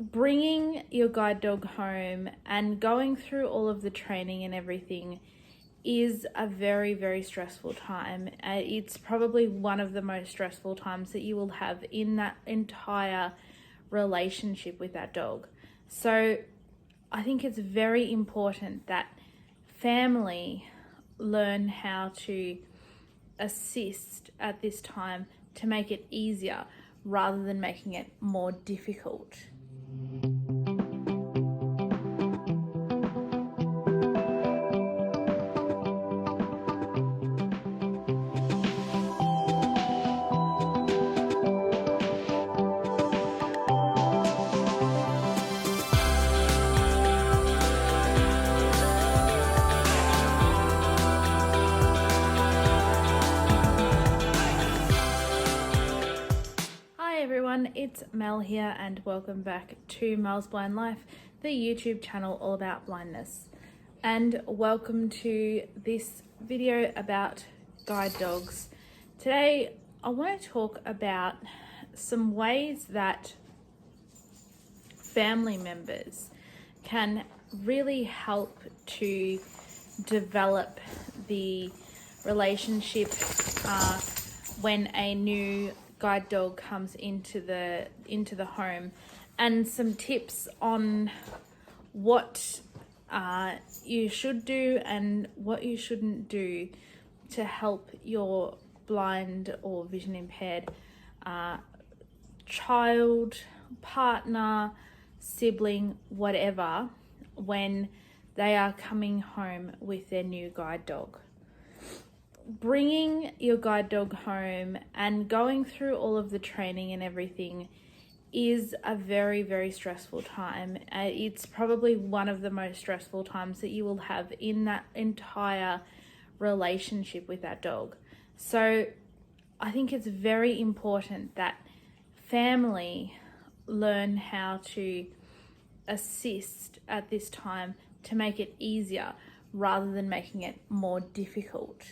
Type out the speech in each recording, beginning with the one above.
bringing your guide dog home and going through all of the training and everything is a very, very stressful time. It's probably one of the most stressful times that you will have in that entire relationship with that dog. So I think it's very important that family learn how to assist at this time to make it easier rather than making it more difficult. It's Mel here and welcome back to Mel's Blind Life, the YouTube channel all about blindness. And welcome to this video about guide dogs. Today I want to talk about some ways that family members can really help to develop the relationship when a new guide dog comes into the home, and some tips on what you should do and what you shouldn't do to help your blind or vision impaired child, partner, sibling, whatever, when they are coming home with their new guide dog. Bringing your guide dog home and going through all of the training and everything is a very, very stressful time. It's probably one of the most stressful times that you will have in that entire relationship with that dog. So I think it's very important that family learn how to assist at this time to make it easier rather than making it more difficult.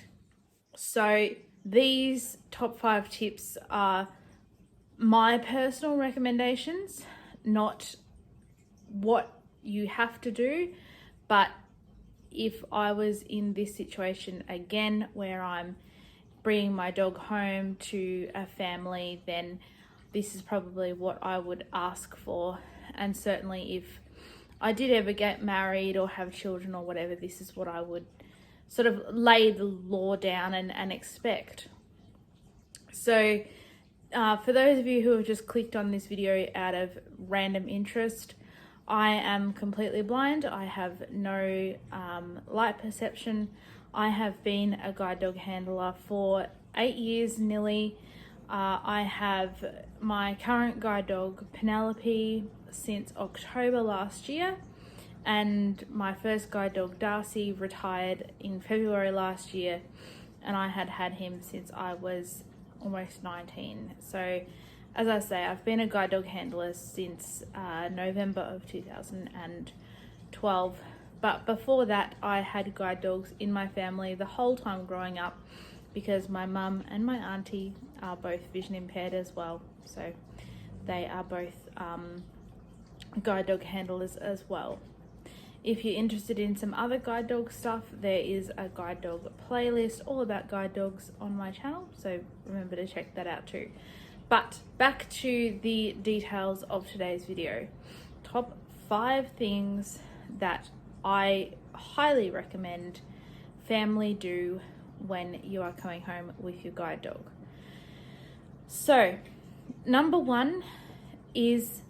So these top 5 tips are my personal recommendations, not what you have to do, but if I was in this situation again where I'm bringing my dog home to a family, then this is probably what I would ask for. And certainly if I did ever get married or have children or whatever, this is what I would sort of lay the law down and expect. So for those of you who have just clicked on this video out of random interest, I am completely blind. I have no light perception. I have been a guide dog handler for 8 years nearly. I have my current guide dog Penelope since October last year, and my first guide dog Darcy retired in February last year, and I had had him since I was almost 19. So as I say, I've been a guide dog handler since November of 2012, but before that I had guide dogs in my family the whole time growing up because my mum and my auntie are both vision impaired as well, so they are both guide dog handlers as well. If you're interested in some other guide dog stuff, there is a guide dog playlist all about guide dogs on my channel, so remember to check that out too. But back to the details of today's video. Top 5 things that I highly recommend family do when you are coming home with your guide dog. So, number 1 is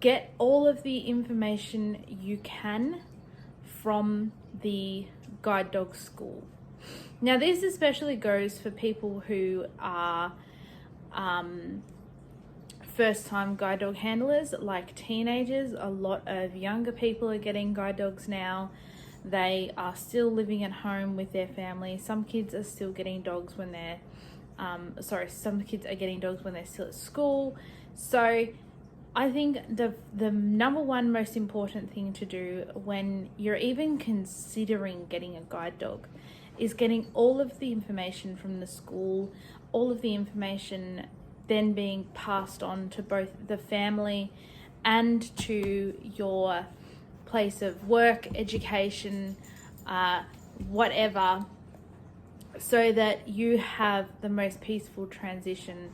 get all of the information you can from the guide dog school. Now this especially goes for people who are first-time guide dog handlers, like teenagers. A lot of younger people are getting guide dogs now. They are still living at home with their family. Some kids are still getting dogs when they're some kids are getting dogs when they're still at school. So I think the number 1 most important thing to do when you're even considering getting a guide dog is getting all of the information from the school, all of the information then being passed on to both the family and to your place of work, education, whatever, so that you have the most peaceful transition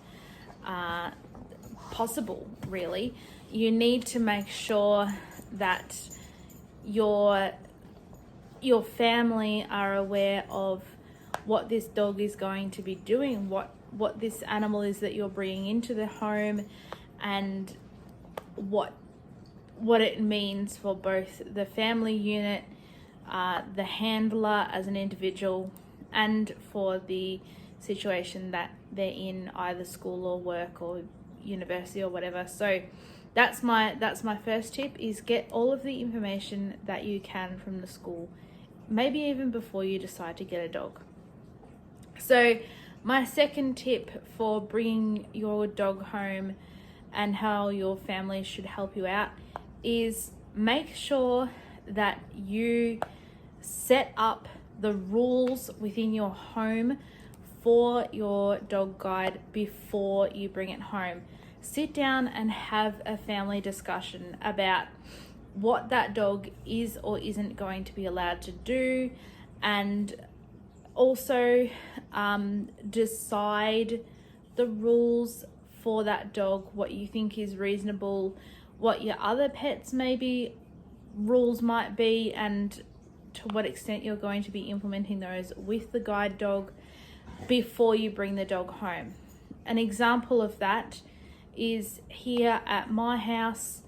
possible, really. You need to make sure that your family are aware of what this dog is going to be doing, what this animal is that you're bringing into the home, and what it means for both the family unit, the handler as an individual, and for the situation that they're in, either school or work or university or whatever. So that's my first tip, is get all of the information that you can from the school, maybe even before you decide to get a dog. So my second tip for bringing your dog home and how your family should help you out is make sure that you set up the rules within your home for your dog guide before you bring it home. Sit down and have a family discussion about what that dog is or isn't going to be allowed to do, and also decide the rules for that dog, what you think is reasonable, what your other pets maybe rules might be, and to what extent you're going to be implementing those with the guide dog before you bring the dog home. An example of that is here at my house,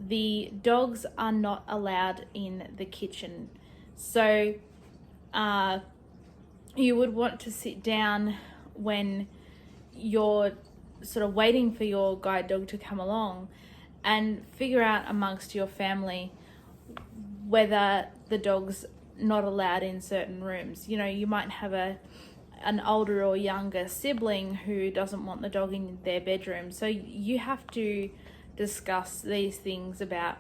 the dogs are not allowed in the kitchen. So you would want to sit down when you're sort of waiting for your guide dog to come along and figure out amongst your family whether the dog's not allowed in certain rooms. You know, you might have an older or younger sibling who doesn't want the dog in their bedroom. So you have to discuss these things about,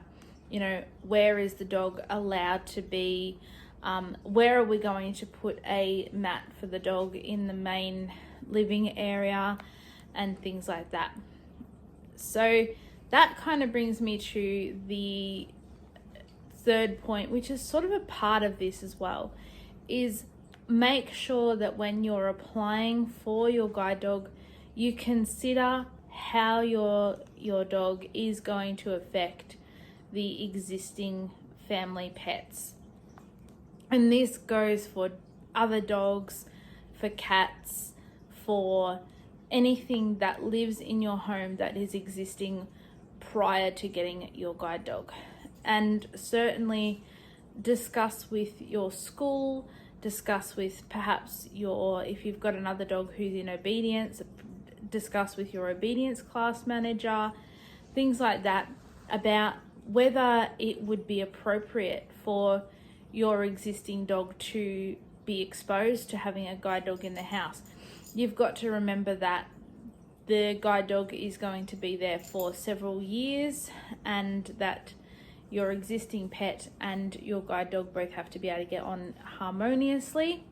you know, where is the dog allowed to be? Where are we going to put a mat for the dog in the main living area, and things like that. So that kind of brings me to the third point, which is sort of a part of this as well, is make sure that when you're applying for your guide dog, you consider how your dog is going to affect the existing family pets. And this goes for other dogs, for cats, for anything that lives in your home that is existing prior to getting your guide dog. And certainly discuss with your school, discuss with perhaps if you've got another dog who's in obedience, discuss with your obedience class manager, things like that, about whether it would be appropriate for your existing dog to be exposed to having a guide dog in the house. You've got to remember that the guide dog is going to be there for several years, and that your existing pet and your guide dog both have to be able to get on harmoniously.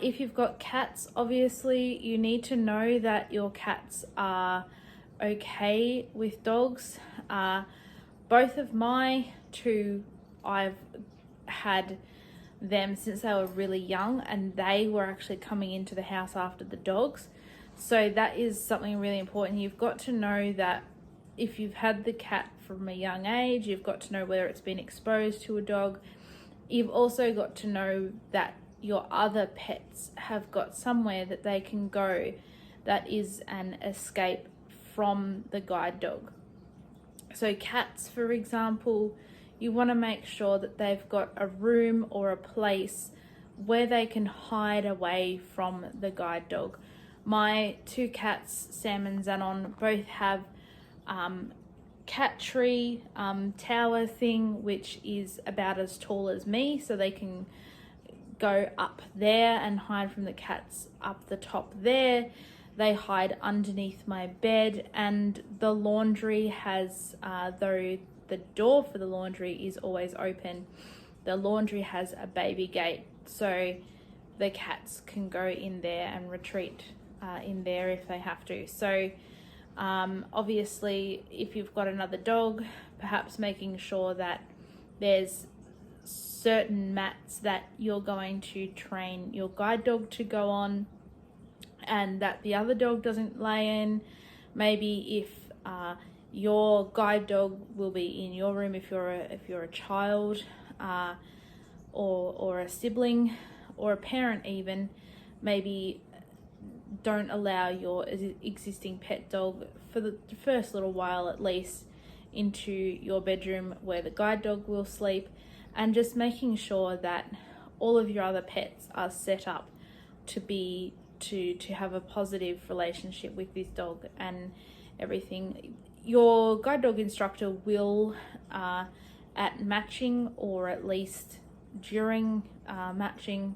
If you've got cats, obviously you need to know that your cats are okay with dogs. Both of my two, I've had them since they were really young, and they were actually coming into the house after the dogs. So that is something really important. You've got to know that if you've had the cat from a young age, you've got to know whether it's been exposed to a dog. You've also got to know that your other pets have got somewhere that they can go that is an escape from the guide dog. So cats, for example, you want to make sure that they've got a room or a place where they can hide away from the guide dog. My two cats, Sam and Xanon, both have cat tree tower thing, which is about as tall as me, so they can go up there and hide from the cats up the top there. They hide underneath my bed, and the laundry has, though the door for the laundry is always open, the laundry has a baby gate, so the cats can go in there and retreat in there if they have to. So Obviously, if you've got another dog, perhaps making sure that there's certain mats that you're going to train your guide dog to go on and that the other dog doesn't lay in. Maybe if your guide dog will be in your room if you're a child, or a sibling or a parent even, maybe don't allow your existing pet dog for the first little while at least into your bedroom where the guide dog will sleep, and just making sure that all of your other pets are set up to have a positive relationship with this dog and everything. Your guide dog instructor will at matching, or at least during matching,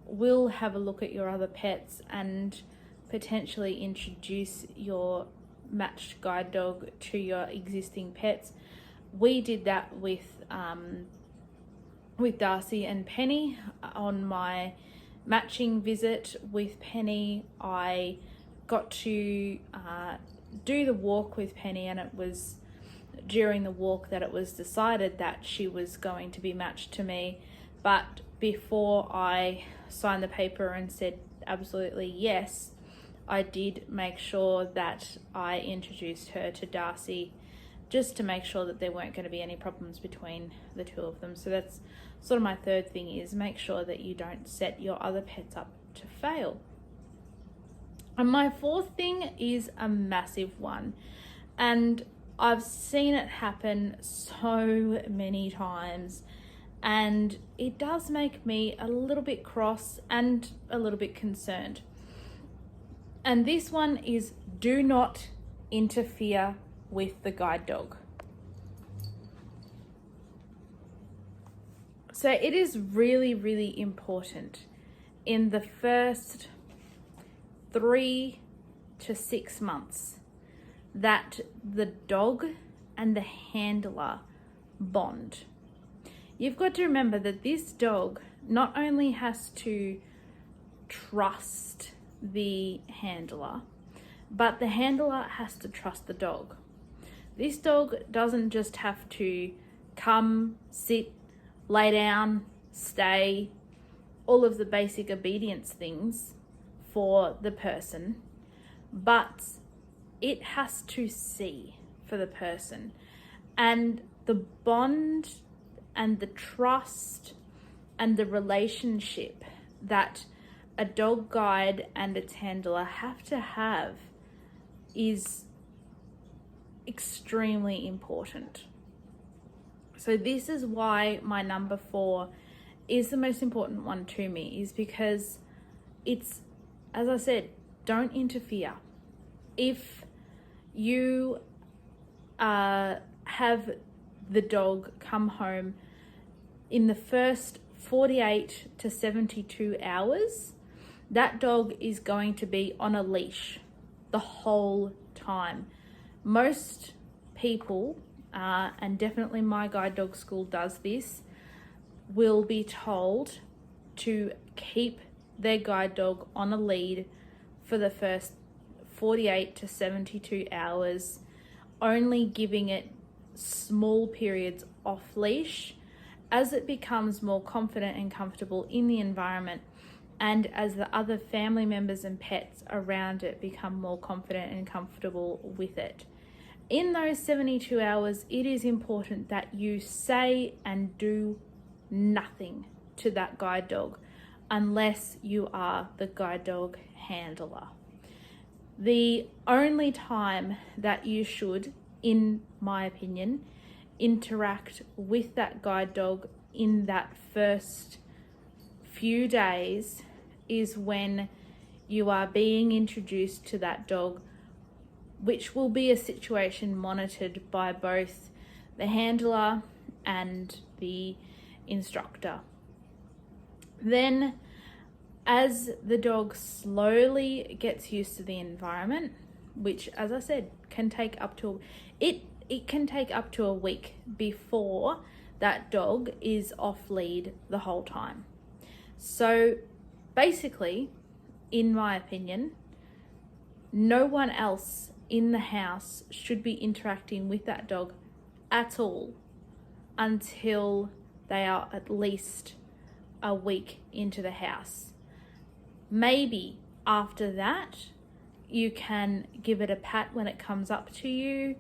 will have a look at your other pets and potentially introduce your matched guide dog to your existing pets. We did that with Darcy and Penny. On my matching visit with Penny, I got to do the walk with Penny, and it was during the walk that it was decided that she was going to be matched to me. But before I signed the paper and said absolutely yes, I did make sure that I introduced her to Darcy, just to make sure that there weren't going to be any problems between the two of them. So that's sort of my third thing, is make sure that you don't set your other pets up to fail. And my fourth thing is a massive one, and I've seen it happen so many times, and it does make me a little bit cross and a little bit concerned. And this one is, do not interfere with the guide dog. So it is really, really important in the first 3 to 6 months that the dog and the handler bond. You've got to remember that this dog not only has to trust the handler, but the handler has to trust the dog. This dog doesn't just have to come, sit, lay down, stay, all of the basic obedience things for the person, but it has to see for the person. And the bond and the trust and the relationship that a dog guide and its handler have to have is extremely important. So this is why my number 4 is the most important one to me, is because it's, as I said, don't interfere. If you have the dog come home in the first 48 to 72 hours, that dog is going to be on a leash the whole time. Most people, and definitely my guide dog school does this, will be told to keep their guide dog on a lead for the first 48 to 72 hours, only giving it small periods off leash as it becomes more confident and comfortable in the environment, and as the other family members and pets around it become more confident and comfortable with it. In those 72 hours, it is important that you say and do nothing to that guide dog unless you are the guide dog handler. The only time that you should, in my opinion, interact with that guide dog in that first few days is when you are being introduced to that dog, which will be a situation monitored by both the handler and the instructor. Then, as the dog slowly gets used to the environment, which, as I said, can take up to it can take up to a week before that dog is off lead the whole time. So basically, in my opinion, no one else in the house should be interacting with that dog at all until they are at least a week into the house. Maybe after that, you can give it a pat when it comes up to you.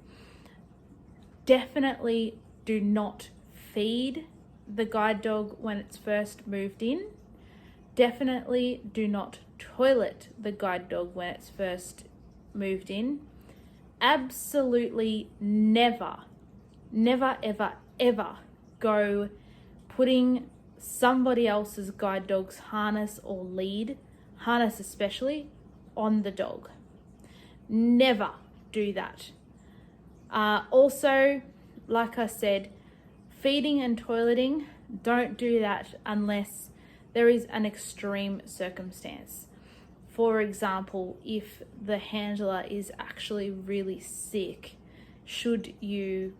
Definitely do not feed the guide dog when it's first moved in. Definitely do not toilet the guide dog when it's first moved in. Absolutely never, ever, ever go putting somebody else's guide dog's harness or lead, harness especially, on the dog. Never do that. Also, like I said, feeding and toileting, don't do that unless there is an extreme circumstance. For example, if the handler is actually really sick, should you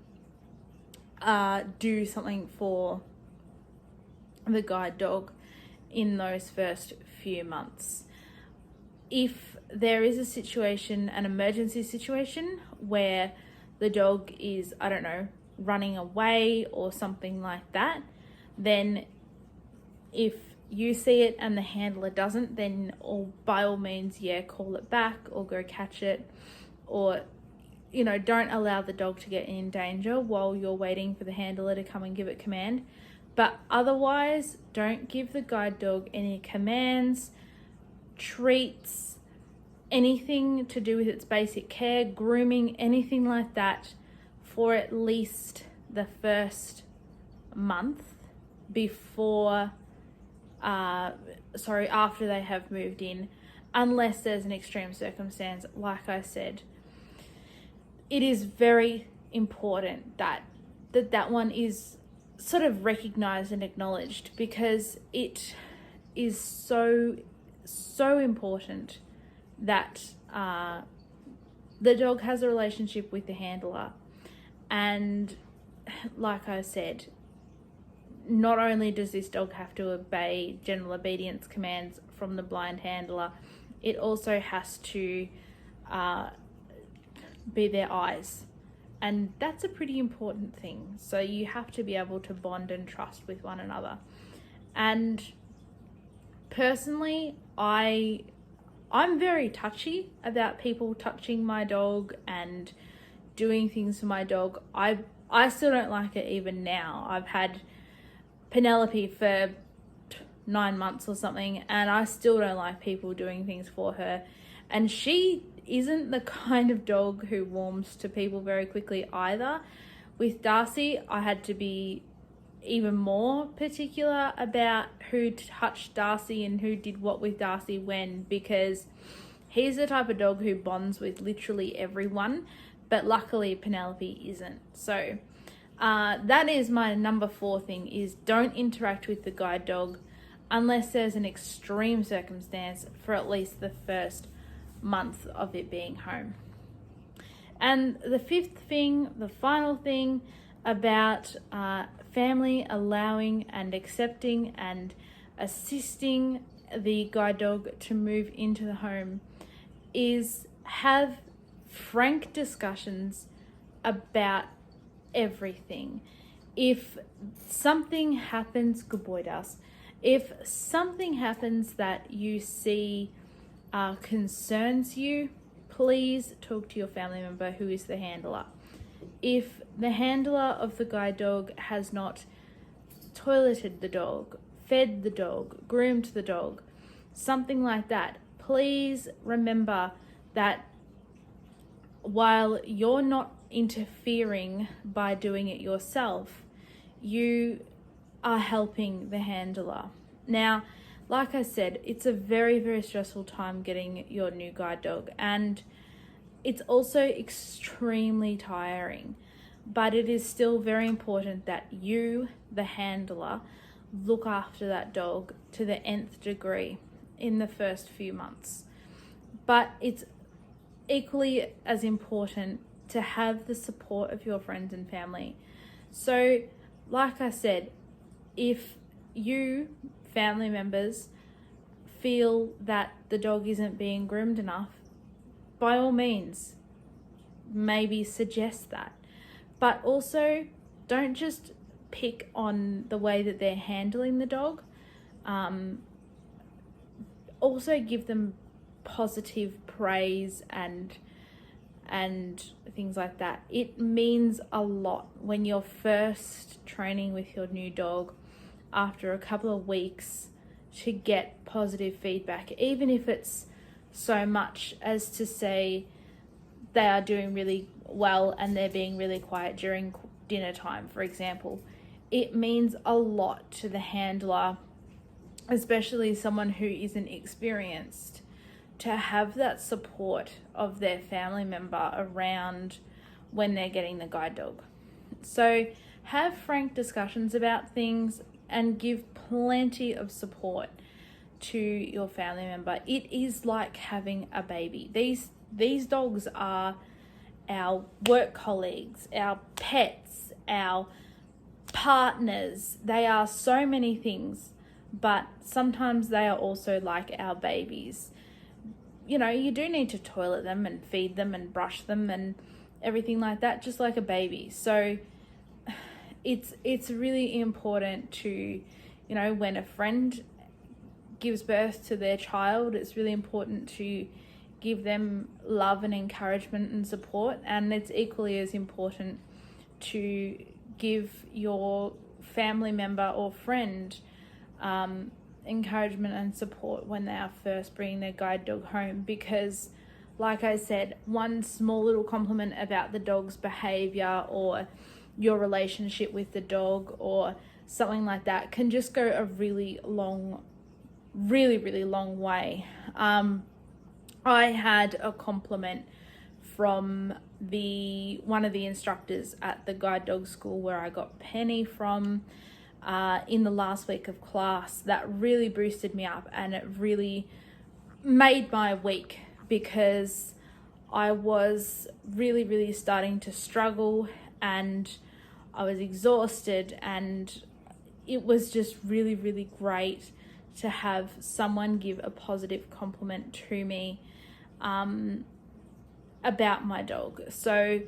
do something for the guide dog in those first few months. If there is a situation, an emergency situation, where the dog is, I don't know, running away or something like that, then if you see it and the handler doesn't, then by all means, call it back or go catch it, or don't allow the dog to get in danger while you're waiting for the handler to come and give it command. But otherwise, don't give the guide dog any commands, treats, anything to do with its basic care, grooming, anything like that for at least the first month after they have moved in, unless there's an extreme circumstance. Like I said, it is very important that one is sort of recognized and acknowledged, because it is so important that the dog has a relationship with the handler. And like I said, not only does this dog have to obey general obedience commands from the blind handler, it also has to be their eyes. And that's a pretty important thing. So you have to be able to bond and trust with one another. And personally, I'm very touchy about people touching my dog and doing things for my dog. I still don't like it even now. I've had Penelope for 9 months or something, and I still don't like people doing things for her. And she isn't the kind of dog who warms to people very quickly either. With Darcy, I had to be even more particular about who touched Darcy and who did what with Darcy when, because he's the type of dog who bonds with literally everyone, but luckily Penelope isn't. So that is my number 4 thing, is don't interact with the guide dog unless there's an extreme circumstance for at least the first month of it being home. And the 5th thing, the final thing about family allowing and accepting and assisting the guide dog to move into the home is have frank discussions about everything. If something happens, good boy, Das. If something happens that you see concerns you, please talk to your family member who is the handler. If the handler of the guide dog has not toileted the dog, fed the dog, groomed the dog, something like that, please remember that while you're not interfering by doing it yourself, you are helping the handler. Now, like I said, it's a very, very stressful time getting your new guide dog, and it's also extremely tiring, but it is still very important that you, the handler, look after that dog to the nth degree in the first few months. But it's equally as important to have the support of your friends and family. So, like I said, if you, family members, feel that the dog isn't being groomed enough, by all means, maybe suggest that. But also, don't just pick on the way that they're handling the dog. Also give them positive praise and things like that. It means a lot when you're first training with your new dog, after a couple of weeks, to get positive feedback, even if it's so much as to say they are doing really well and they're being really quiet during dinner time, for example. It means a lot to the handler, especially someone who isn't experienced, to have that support of their family member around when they're getting the guide dog. So have frank discussions about things and give plenty of support to your family member. It is like having a baby. These dogs are our work colleagues, our pets, our partners. They are so many things, but sometimes they are also like our babies. You know, you do need to toilet them and feed them and brush them and everything like that, just like a baby. So it's really important to, you know, when a friend gives birth to their child, it's really important to give them love and encouragement and support. And it's equally as important to give your family member or friend encouragement and support when they are first bringing their guide dog home, because like I said, one small little compliment about the dog's behavior or your relationship with the dog or something like that can just go a really long way. I had a compliment from one of the instructors at the guide dog school where I got Penny from in the last week of class that really boosted me up, and it really made my week, because I was really starting to struggle and I was exhausted, and it was just really great to have someone give a positive compliment to me about my dog. So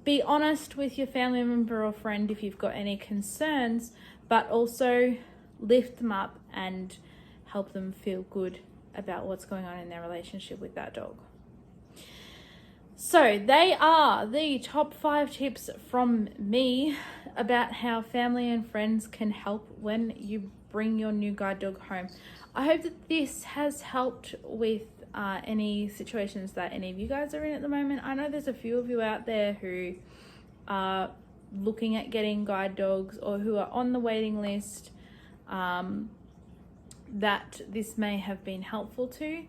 be honest with your family member or friend if you've got any concerns, but also lift them up and help them feel good about what's going on in their relationship with that dog. So they are the top 5 tips from me about how family and friends can help when you bring your new guide dog home. I hope that this has helped with any situations that any of you guys are in at the moment. I know there's a few of you out there who are looking at getting guide dogs or who are on the waiting list, that this may have been helpful to.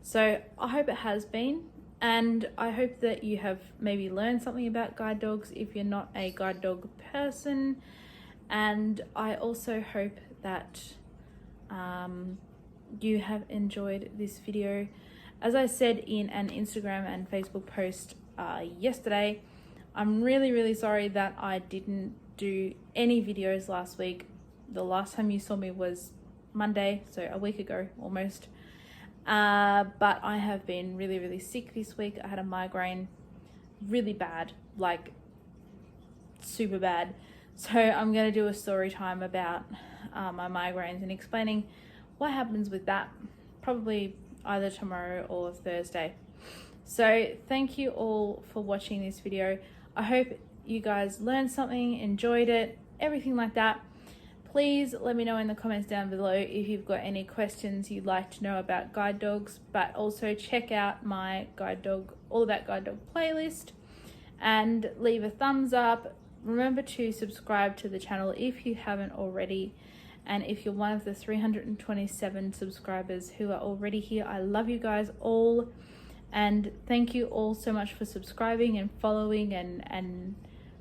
So I hope it has been, and I hope that you have maybe learned something about guide dogs if you're not a guide dog person. And I also hope that you have enjoyed this video. As I said in an Instagram and Facebook post yesterday, I'm really sorry that I didn't do any videos last week. The last time you saw me was Monday, so a week ago almost. But I have been really sick this week. I had a migraine, really bad, like super bad. So I'm going to do a story time about my migraines and explaining what happens with that, probably either tomorrow or Thursday. So thank you all for watching this video. I hope you guys learned something, enjoyed it, everything like that. Please let me know in the comments down below if you've got any questions you'd like to know about guide dogs, but also check out my All About Guide Dog playlist and leave a thumbs up. Remember to subscribe to the channel if you haven't already. And if you're one of the 327 subscribers who are already here, I love you guys all. And thank you all so much for subscribing and following and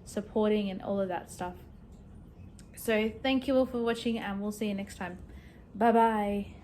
supporting and all of that stuff. So thank you all for watching, and we'll see you next time. Bye bye.